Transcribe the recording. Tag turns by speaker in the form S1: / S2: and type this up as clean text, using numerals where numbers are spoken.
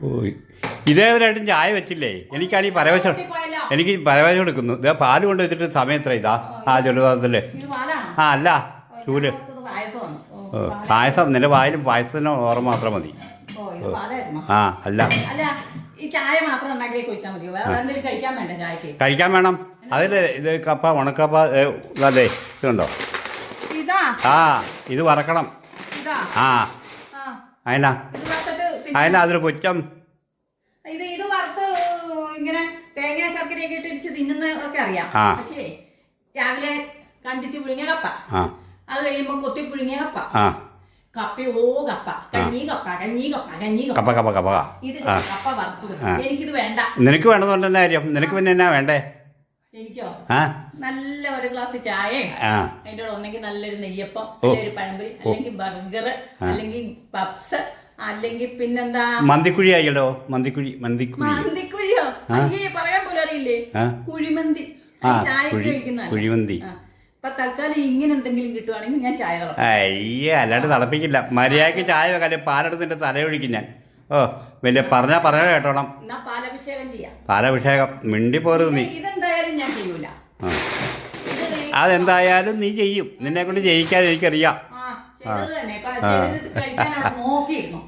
S1: ഓ ഇതേവരായിട്ടും ചായ വെച്ചില്ലേ? എനിക്കാണെങ്കിൽ പരവശം, എനിക്ക് പരവശം എടുക്കുന്നു. ഇതാ പാല് കൊണ്ട് വെച്ചിട്ട് സമയം എത്ര ഇതാ? ആ ജലപാതത്തില് ആ അല്ല ചൂല് പായസം. നിന്റെ വായിലും പായസത്തിന് ഓർമ്മ മാത്രം മതി. ആ അല്ല കഴിക്കാൻ വേണം. അതിൽ ഇത് കപ്പ ഉണക്കപ്പ അല്ലേ? ഇതുണ്ടോ? ആ ഇത് വറക്കണം. ആ അതിനാ അതൊരു കുറ്റം.
S2: ഇത് വറുത്ത് ഇങ്ങനെ തേങ്ങ ശർക്കരയൊക്കെ ഇട്ടിടിച്ച് തിന്നുന്നൊക്കെ അറിയാം. പക്ഷേ രാവിലെ കണ്ടിച്ച് പുഴുങ്ങിയ കപ്പ, അത് കഴിയുമ്പോ കൊത്തി പുഴുങ്ങിയ കപ്പ, കപ്പയോ കപ്പ, കഞ്ഞി കപ്പ, കഞ്ഞി കപ്പ, കഞ്ഞി കപ്പ, കപ്പ കപ്പ ഇത് കപ്പ വറുത്തത്. എനിക്കിത് വേണ്ട. നിനക്ക്
S1: വേണമെന്നുണ്ട് തന്നെ കാര്യം. നിനക്ക് പിന്നെ എന്നാ വേണ്ടേ?
S2: എനിക്കോ നല്ല ഒരു ഗ്ലാസ് ചായ, അതിൻ്റെ ഒന്നെങ്കിൽ നല്ലൊരു നെയ്യപ്പം, ഒരു പഴംപൊരി, അല്ലെങ്കിൽ ബർഗർ, അല്ലെങ്കിൽ പപ്സ്, അല്ലെങ്കിൽ പിന്നെന്താ
S1: മന്തിക്കുഴി ആയില്ലോ. മന്തിക്കുഴി
S2: മന്തിക്കുഴിയോ? അയ്യേ പറയാൻ പോലും അറിയില്ലേ. കുഴിമന്തി, ചായ
S1: കുഴിമന്തി.
S2: ഇപ്പൊ തൽക്കാലം ഇങ്ങനെ എന്തെങ്കിലും കിട്ടുവാണെങ്കിൽ ഞാൻ ചായ
S1: അയ്യേ അല്ലാണ്ട് തിളപ്പിക്കില്ല. മര്യാദക്ക് ചായ വെക്കാല്ലേ പാലെടുത്തിട്ട് തലയൊഴിക്കും ഞാൻ. ഓ വലിയ പറഞ്ഞാ കേട്ടോണം.
S2: പാലഭിഷേകം ചെയ്യാം.
S1: പാലഭിഷേകം മിണ്ടി പോരുത് നീ.
S2: ഇതെന്തായാലും ഞാൻ ചെയ്യൂല.
S1: അതെന്തായാലും നീ ചെയ്യും. നിന്നെ കൊണ്ട് ജയിക്കാൻ എനിക്കറിയാം.
S2: നോക്കിയിരുന്നു.